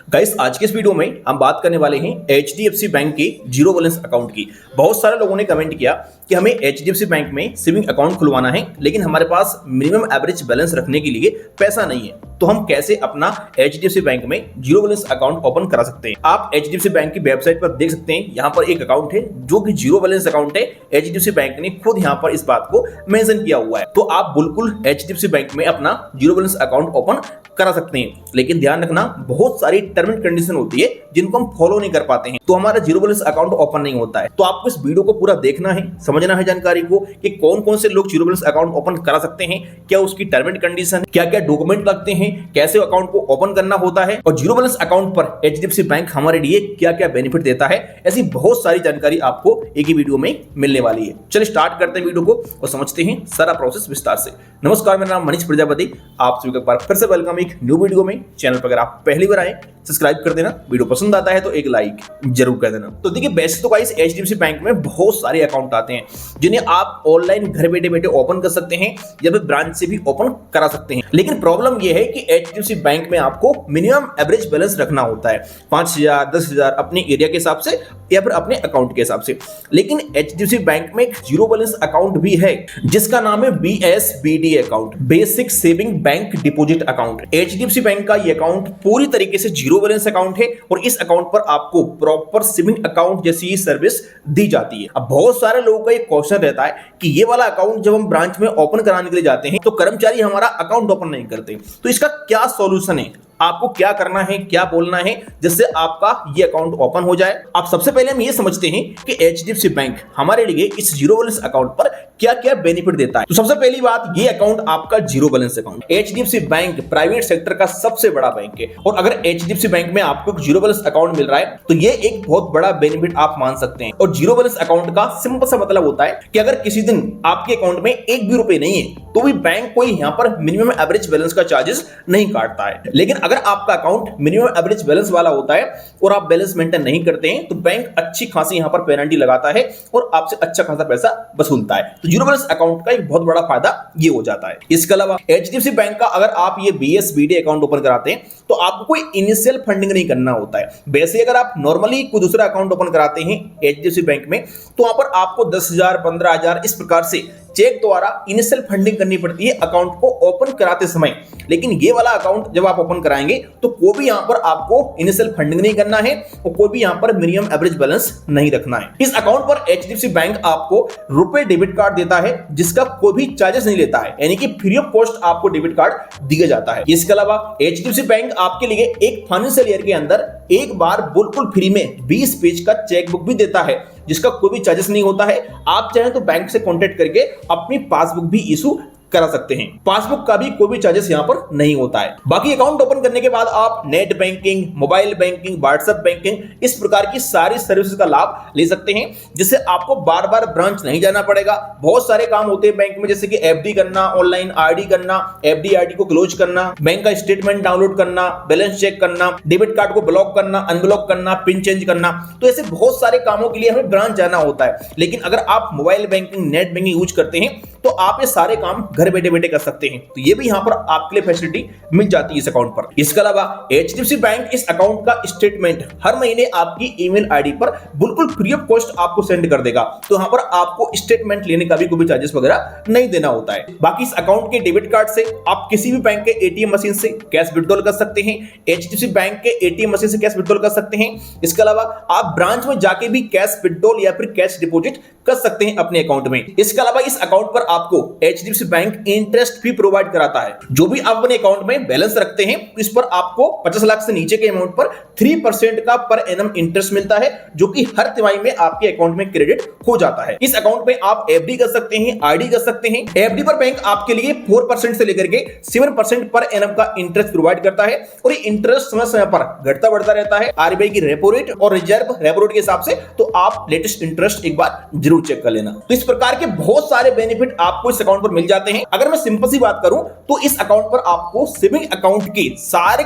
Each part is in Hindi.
गाइस, आज के इस वीडियो में हम बात करने वाले हैं एचडीएफसी बैंक के जीरो बैलेंस अकाउंट की। बहुत सारे लोगों ने कमेंट किया कि हमें एचडीएफसी बैंक में सेविंग अकाउंट खुलवाना है, लेकिन हमारे पास मिनिमम एवरेज बैलेंस रखने के लिए पैसा नहीं है, तो हम कैसे अपना एचडीएफसी बैंक में जीरो बैलेंस अकाउंट ओपन करा सकते हैं। आप एचडीएफसी बैंक की वेबसाइट पर देख सकते हैं, यहाँ पर एक अकाउंट है जो कि जीरो बैलेंस अकाउंट है। एचडीएफसी बैंक ने खुद यहाँ पर इस बात को मेंशन किया हुआ है, तो आप बिल्कुल एचडीएफसी बैंक में अपना जीरो बैलेंस अकाउंट ओपन करा सकते हैं। लेकिन ध्यान रखना, बहुत सारी टर्म एंड कंडीशन होती है जिनको हम फॉलो नहीं कर पाते हैं, तो हमारा जीरो बैलेंस अकाउंट ओपन नहीं होता है। तो आपको इस वीडियो को पूरा देखना है, समझना है जानकारी को कि कौन कौन से लोग जीरो बैलेंस अकाउंट ओपन करा सकते हैं, क्या उसकी टर्म एंड कंडीशन, क्या क्या डॉक्यूमेंट लगते हैं, कैसे अकाउंट को ओपन करना होता है, और जीरो बैलेंस अकाउंट पर एचडीएफसी बैंक हमारे लिए क्या क्या बेनिफिट देता है। ऐसी बहुत सारी जानकारी आपको एक ही वीडियो में मिलने वाली है। चलिए स्टार्ट करते हैं वीडियो को और समझते हैं सारा प्रोसेस विस्तार से। नमस्कार, मेरा नाम मनीष प्रजापति, आप सभी का एक बार फिर से वेलकम एक न्यू वीडियो में। चैनल पर अगर आप पहली बार आए सब्सक्राइब कर देना, वीडियो पसंद आता है तो एक लाइक जरूर कर देना। तो देखिए, वैसे तो गाइस एचडीएफसी बैंक में बहुत सारे अकाउंट आते हैं जिन्हें आप ऑनलाइन घर बैठे बैठे ओपन कर सकते हैं या फिर ब्रांच से भी ओपन करा सकते हैं। लेकिन प्रॉब्लम यह है कि एचडीएफसी बैंक में आपको मिनिमम एवरेज बैलेंस रखना होता है, 5,000 10,000 अपने एरिया के हिसाब से या फिर अपने अकाउंट के हिसाब से। लेकिन एचडीएफसी बैंक में एक जीरो बैलेंस अकाउंट भी है जिसका नाम है BSBD account, basic saving bank deposit account. HDFC bank का ये अकाउंट पूरी तरीके से जीरो बैलेंस अकाउंट है और इस अकाउंट पर आपको प्रॉपर सेविंग अकाउंट जैसी सर्विस दी जाती है। अब बहुत सारे लोगों का एक क्वेश्चन रहता है कि ये वाला अकाउंट जब हम ब्रांच में ओपन कराने के लिए जाते हैं तो कर्मचारी हमारा अकाउंट ओपन नहीं करते, तो इसका क्या सॉल्यूशन है, आपको क्या करना है, क्या बोलना है जिससे आपका ये अकाउंट ओपन हो जाए। आप सबसे पहले हम ये समझते हैं कि एचडीएफसी बैंक हमारे लिए इस जीरो बैलेंस अकाउंट पर क्या क्या बेनिफिट देता है। तो सबसे पहली बात, ये अकाउंट आपका zero balance account. HDFC bank private sector का सबसे बड़ा बैंक है और अगर एचडीएफसी बैंक में आपको जीरो बैलेंस अकाउंट मिल रहा है तो ये एक बहुत बड़ा बेनिफिट आप मान सकते हैं। और जीरो बैलेंस अकाउंट का सिंपल सा मतलब होता है कि अगर किसी दिन आपके अकाउंट में एक भी रुपए नहीं है तो भी बैंक कोई यहाँ पर मिनिमम एवरेज बैलेंस का चार्जेस नहीं काटता है। लेकिन अगर आपका अकाउंट मिनिमम एवरेज बैलेंस वाला होता है और आप बैलेंस मेंटेन नहीं करते हैं तो बैंक अच्छी खासी यहाँ पर पेनल्टी लगाता है और आपसे अच्छा खासा पैसा वसूलता है। तो जीरो बैलेंस अकाउंट का एक बहुत बड़ा फायदा ये हो जाता है। इसके अलावा एचडीएफसी बैंक का अगर आप ये बीएसबीडी अकाउंट ओपन कराते हैं तो आपको कोई इनिशियल फंडिंग नहीं करना होता है। वैसे अगर आप नॉर्मली कोई दूसरा अकाउंट ओपन कराते हैं एचडीएफसी बैंक में तो वहां पर आपको 10,000 15,000 इस प्रकार से चेक द्वारा इनिशियल फंडिंग करनी पड़ती है अकाउंट को ओपन कराते समय। लेकिन ये वाला अकाउंट जब आप ओपन कराएंगे तो कोई भी यहां पर आपको इनिशियल फंडिंग नहीं करना है और कोई भी यहां पर मिनिमम एवरेज बैलेंस नहीं रखना है। इस अकाउंट पर एचडीएफसी बैंक आपको रुपए डेबिट कार्ड देता है जिसका कोई भी चार्जेस नहीं लेता है, यानी कि फ्री ऑफ कॉस्ट आपको डेबिट कार्ड दिया जाता है। इसके अलावा एचडीएफसी बैंक आपके लिए एक फाइनेंशियल ईयर के अंदर एक बार बिल्कुल फ्री में 20 पेज का चेकबुक भी देता है जिसका कोई भी चार्जेस नहीं होता है। आप चाहें तो बैंक से कांटेक्ट करके अपनी पासबुक भी इशू करा सकते हैं। पासबुक का भी कोई भी चार्जेस यहां पर नहीं होता है। बाकी अकाउंट ओपन करने के बाद आप net banking, mobile banking, WhatsApp banking, इस प्रकार की सारी सर्विसेज का लाभ ले सकते हैं जिससे आपको बार बार ब्रांच नहीं जाना पड़ेगा। बहुत सारे काम होते हैं बैंक में, जैसे कि एफडी करना, ऑनलाइन आरडी करना, एफडी आरडी को क्लोज करना, बैंक का स्टेटमेंट डाउनलोड करना, बैलेंस चेक करना, डेबिट कार्ड को ब्लॉक करना, अनब्लॉक करना, पिन चेंज करना। तो ऐसे बहुत सारे कामों के लिए हमें ब्रांच जाना होता है। लेकिन अगर आप mobile banking, net banking use करते हैं तो आप ये सारे काम घर बैठे बैठे कर सकते हैं। तो ये भी यहां पर आपके लिए फैसिलिटी मिल जाती है इस अकाउंट पर। इसके अलावा एचडीएफसी बैंक इस अकाउंट का स्टेटमेंट हर महीने आपकी ईमेल आईडी पर बिल्कुल फ्री ऑफ कॉस्ट आपको सेंड कर देगा। तो यहां पर आपको स्टेटमेंट लेने का भी कोई चार्जेस वगैरह नहीं देना होता है। बाकी इस अकाउंट के डेबिट कार्ड से आप किसी भी बैंक के एटीएम मशीन से कैश विड्रॉल कर सकते हैं, एचडीएफसी बैंक के एटीएम मशीन से कैश विड्रॉल कर सकते हैं। इसके अलावा आप ब्रांच में जाके भी कैश विड्रॉल या फिर कैश डिपॉजिट कर सकते हैं अपने अकाउंट में। इसके अलावा इस अकाउंट पर आपको एचडीएफसी बैंक इंटरेस्ट भी प्रोवाइड कराता है। जो भी आप अपने अकाउंट में बैलेंस रखते हैं इस पर आपको 50 लाख से नीचे के अमाउंट पर 3% का पर एनम इंटरेस्ट मिलता है, जो कि हर तिमाही में आपके अकाउंट में क्रेडिट हो जाता है। इस अकाउंट में आप एफडी कर सकते हैं, आरडी कर सकते हैं। एफडी पर बैंक आपके लिए 4% से लेकर के 7% पर एनम का इंटरेस्ट प्रोवाइड करता है और ये इंटरेस्ट समय समय पर घटता बढ़ता रहता है आरबीआई की रेपो रेट और रिजर्व रेपो रेट के हिसाब से। तो आप लेटेस्ट इंटरेस्ट एक बार जरूर चेक कर लेना। तो इस प्रकार के बहुत सारे बेनिफिट आपको इस अकाउंट पर मिल जाते हैं। अगर मैं सिंपल सी बात करूं तो इस अकाउंट पर आपको सेविंग अकाउंट के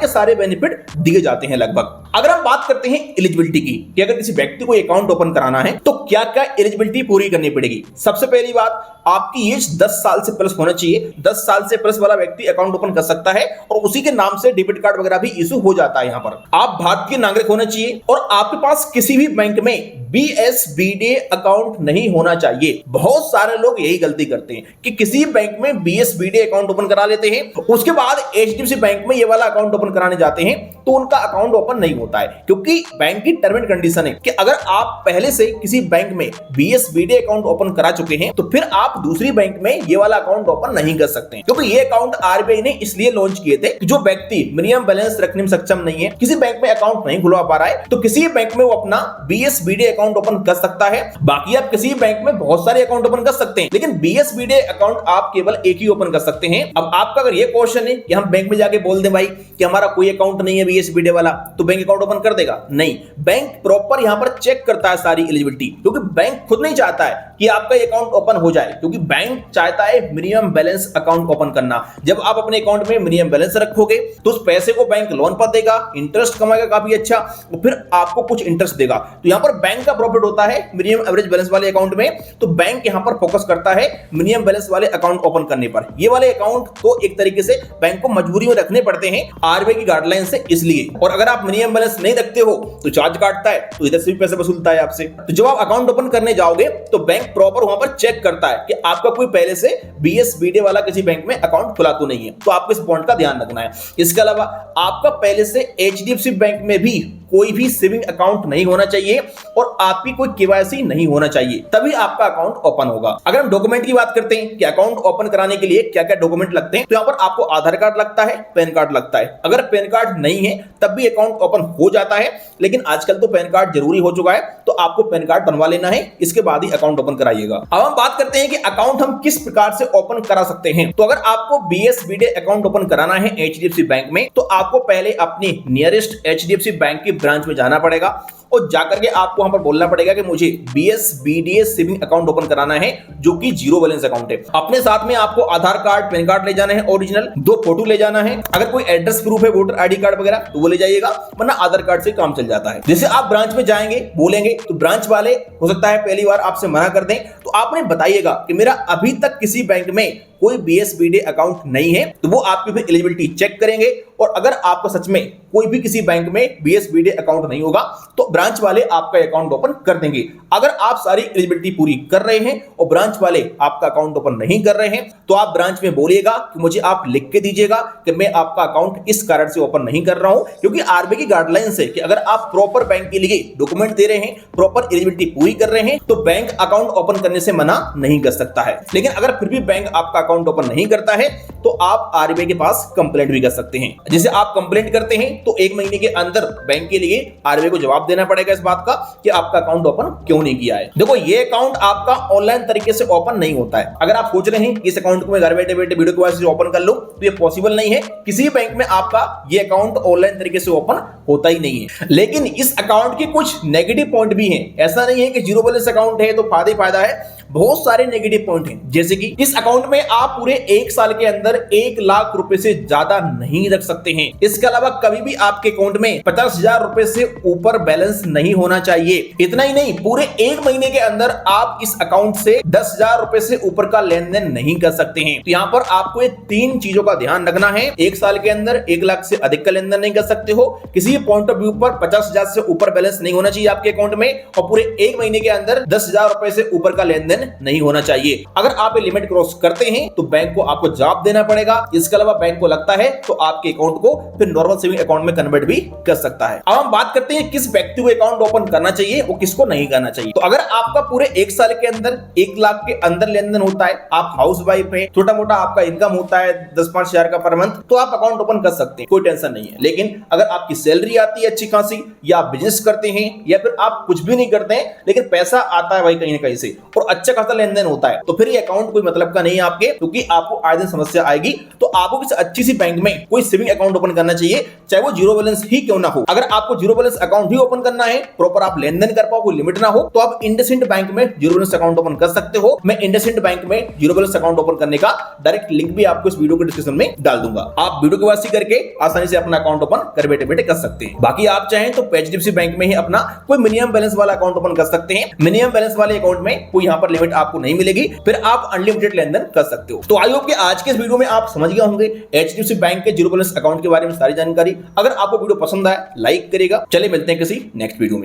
सारे बेनिफिट दिए जाते हैं लगभग। अगर हम बात करते हैं एलिजिबिलिटी की कि अगर किसी व्यक्ति को अकाउंट ओपन कराना है तो क्या क्या एलिजिबिलिटी पूरी करनी पड़ेगी। सबसे पहली बात, आपकी एज 10 साल से प्लस होना चाहिए। 10 साल से प्लस वाला व्यक्ति अकाउंट ओपन कर सकता है और उसी के नाम से डेबिट कार्ड वगैरह भी इशू हो जाता है। यहां पर आप भारतीय नागरिक होना चाहिए और आपके पास किसी भी बैंक में BSBD अकाउंट नहीं होना चाहिए। बहुत सारे लोग यही गलती करते हैं कि किसी बैंक में BSBD अकाउंट ओपन करा लेते हैं, उसके बाद HDFC बैंक में ये वाला अकाउंट ओपन कराने जाते हैं तो उनका अकाउंट ओपन नहीं होता है, क्योंकि बैंक की टर्म एंड कंडीशन है कि अगर आप पहले से किसी बैंक में BSBD अकाउंट ओपन करा चुके हैं तो फिर आप दूसरी बैंक में ये वाला अकाउंट ओपन नहीं कर सकते, क्योंकि ये अकाउंट RBI ने इसलिए लॉन्च किए थे कि जो व्यक्ति मिनिमम बैलेंस रखने में सक्षम नहीं है, किसी बैंक में अकाउंट नहीं खुलवा पा रहा है, तो किसी बैंक में वो अपना BSBD अकाउंट ओपन कर सकता है। बाकी आप किसी बैंक में बहुत सारे अकाउंट ओपन कर सकते हैं, लेकिन BSBD अकाउंट आप केवल एक ही ओपन कर सकते हैं। अब आपका अगर ये क्वेश्चन है कि हम बैंक में जाके बोल दें भाई कि हमारा कोई अकाउंट नहीं है BSBD वाला, तो बैंक अकाउंट ओपन कर देगा? नहीं, बैंक प्रॉपर यहां पर चेक करता है सारी एलिजिबिलिटी, क्योंकि बैंक खुद नहीं चाहता है कि आपका अकाउंट ओपन हो जाए, क्योंकि बैंक चाहता है मिनिमम बैलेंस अकाउंट ओपन करना। जब आप अपने अकाउंट में मिनिमम बैलेंस रखोगे तो उस पैसे को बैंक लोन पर देगा, इंटरेस्ट कमाएगा काफी अच्छा, और फिर आपको कुछ इंटरेस्ट देगा। तो यहां पर बैंक का प्रॉफिट होता है मिनिमम एवरेज बैलेंस वाले अकाउंट में, तो बैंक यहां पर फोकस करता है मिनिमम बैलेंस वाले अकाउंट ओपन करने पर। ये वाले अकाउंट तो एक तरीके से बैंक को मजबूरी में रखने पड़ते हैं RBI की गाइडलाइन से, इसलिए। और अगर आप मिनिमम बैलेंस नहीं रखते हो तो चार्ज काटता है, तो इधर से भी पैसे वसूलता है आपसे। तो जब आप अकाउंट ओपन करने जाओगे तो बैंक प्रॉपर वहां पर चेक करता है कि आपका कोई पहले से BSBD वाला किसी बैंक में अकाउंट खुला तो नहीं है, तो आपको इस पॉइंट का ध्यान रखना है। इसके अलावा आपका पहले से HDFC बैंक में भी कोई भी सेविंग अकाउंट नहीं होना चाहिए और आपकी कोई KYC नहीं होना चाहिए, तभी आपका अकाउंट ओपन होगा। अगर हम डॉक्यूमेंट की बात करते हैं कि अकाउंट ओपन कराने के लिए क्या क्या डॉक्यूमेंट लगते हैं, तो यहां पर आपको आधार कार्ड लगता है, पैन कार्ड लगता है। अगर पैन कार्ड नहीं है तब भी अकाउंट ओपन हो जाता है, लेकिन आजकल तो पैन कार्ड जरूरी हो चुका है, तो आपको पैन कार्ड बनवा लेना है, इसके बाद ही अकाउंट ओपन कराइएगा। अब हम बात करते हैं कि अकाउंट हम किस प्रकार से ओपन करा सकते हैं। तो अगर आपको BSBD अकाउंट ओपन कराना है HDFC बैंक में, तो आपको पहले अपनी नियरेस्ट HDFC बैंक की ब्रांच में जाना पड़ेगा और जाकर के आपको वहां पर बोलना पड़ेगा कि मुझे BSBD सेविंग अकाउंट ओपन कराना है, जो कि जीरो बैलेंस अकाउंट है। अपने साथ में आपको आधार कार्ड, पैन कार्ड ले जाना है ओरिजिनल, 2 फोटो ले जाना है। अगर कोई एड्रेस प्रूफ है, वोटर ID कार्ड वगैरह, तो वो ले जाइएगा, वरना आधार कार्ड से काम चल जाता है। जैसे आप ब्रांच में जाएंगे, बोलेंगे, तो ब्रांच वाले हो सकता है पहली बार आपसे मना कर दें, तो आपने बताइएगा कि मेरा अभी तक किसी बैंक में कोई BSBD अकाउंट नहीं है, तो वो आपकी फिर एलिजिबिलिटी चेक करेंगे। और अगर आपको सच में कोई भी किसी बैंक में BSBD अकाउंट नहीं होगा तो ब्रांच वाले आपका अकाउंट ओपन कर देंगे। अगर आप सारी एलिजिबिलिटी पूरी कर रहे हैं और ब्रांच वाले आपका अकाउंट ओपन नहीं कर रहे हैं, तो आप ब्रांच में बोलिएगा कि मुझे आप लिख के दीजिएगा कि मैं आपका अकाउंट इस कारण से ओपन नहीं कर रहा हूं, क्योंकि RBI की गाइडलाइन है कि अगर आप प्रॉपर बैंक के लिए डॉक्यूमेंट दे रहे हैं, प्रॉपर एलिजिबिलिटी पूरी कर रहे हैं, तो बैंक अकाउंट ओपन करने से मना नहीं कर सकता है। लेकिन अगर फिर भी बैंक आपका अकाउंट ओपन नहीं करता है तो आप RBI के पास कंप्लेंट भी कर सकते हैं। जैसे आप कंप्लेंट करते हैं तो 1 महीने के अंदर बैंक के लिए RBI को जवाब देना पड़ेगा इस बात का कि आपका अकाउंट ओपन क्यों नहीं किया है। देखो, ये अकाउंट आपका ऑनलाइन तरीके से ओपन नहीं होता है। अगर आप सोच रहे हैं कि इस अकाउंट को मैं घर बैठे बैठे वीडियो कॉल से ओपन कर लूं, तो ये पॉसिबल नहीं है। किसी बैंक में आपका ये अकाउंट ऑनलाइन तरीके से ओपन होता ही नहीं है। लेकिन इस अकाउंट के कुछ नेगेटिव पॉइंट भी हैं। ऐसा नहीं है कि जीरो बैलेंस अकाउंट है तो फायदा ही फायदा है, बहुत सारे नेगेटिव पॉइंट हैं। जैसे कि इस अकाउंट में आप पूरे 1 साल के अंदर 1 लाख रुपए से ज्यादा नहीं रख सकते हैं। इसके अलावा कभी भी आपके अकाउंट में 50,000 रुपए से ऊपर बैलेंस नहीं होना चाहिए। इतना ही नहीं, पूरे 1 महीने के अंदर आप इस अकाउंट से 10,000 रुपए से ऊपर का लेन देन नहीं कर सकते हैं। तो यहाँ पर आपको ये 3 चीजों का ध्यान रखना है। 1 साल के अंदर 1 लाख से अधिक का लेन देन नहीं कर सकते हो, किसी पॉइंट ऑफ व्यू पर 50,000 से ऊपर बैलेंस नहीं होना चाहिए आपके अकाउंट में, और पूरे 1 महीने के अंदर 10,000 रुपए से ऊपर का लेन देन नहीं होना चाहिए। अगर आप ये लिमिट क्रॉस करते हैं तो बैंक को आपको जवाब देना पड़ेगा। इसके अलावा बैंक को लगता है तो आपके अकाउंट को फिर नॉर्मल सेविंग अकाउंट में कन्वर्ट भी कर सकता है। अब हम बात करते हैं किस व्यक्ति को अकाउंट ओपन करना चाहिए, वो किसको नहीं करना चाहिए। तो अगर आपका पूरे 1 साल के अंदर 1 लाख के अंदर लेन देन होता है, आप हाउस वाइफ है, छोटा मोटा आपका इनकम होता है 10-5 हजार का पर मंथ, तो आप अकाउंट ओपन कर सकते हैं, कोई टेंशन नहीं है। लेकिन अगर आपकी सैलरी आती है अच्छी खासी, या आप बिजनेस करते हैं, या फिर आप कुछ भी नहीं करते हैं लेकिन पैसा आता है भाई कहीं ना कहीं से और अच्छा खासा लेन देन होता है, तो फिर ये अकाउंट कोई मतलब का नहीं है आपके, क्योंकि आपको आए दिन समस्या आएगी। तो आपको किसी अच्छी सी बैंक में कोई सेविंग अकाउंट ओपन करना चाहिए, चाहे वो जीरो बैलेंस ही क्यों ना हो। अगर आपको जीरो बैलेंस अकाउंट ही ओपन करना करना है, प्रॉपर आप लेन देन कर पाओ, कोई लिमिट ना हो, तो आप इंडसइंड बैंक में जीरो बैलेंस अकाउंट ओपन कर सकते हो। मैं इंडसइंड बैंक में जीरो बैलेंस अकाउंट ओपन करने का डायरेक्ट लिंक भी आपको इस वीडियो के डिस्क्रिप्शन में डाल दूंगा। आप वीडियो के वासी करके आसानी से अपना अकाउंट ओपन कर बैठे बैठे कर सकते हैं। बाकी आप चाहें तो एचडीएफसी बैंक में ही अपना कोई मिनिमम बैलेंस वाला अकाउंट ओपन कर सकते हैं। मिनिमम बैलेंस वाले अकाउंट में कोई यहां पर लिमिट आपको नहीं मिलेगी, फिर आप अनलिमिटेड लेन देन कर सकते हो। तो आई होप कि आज के इस वीडियो में आप समझ गए होंगे एचडीएफसी बैंक के जीरो बैलेंस अकाउंट के बारे में सारी जानकारी। अगर आपको वीडियो पसंद आए लाइक करेगा। चलिए मिलते हैं किसी नेक्स्ट वीडियो में।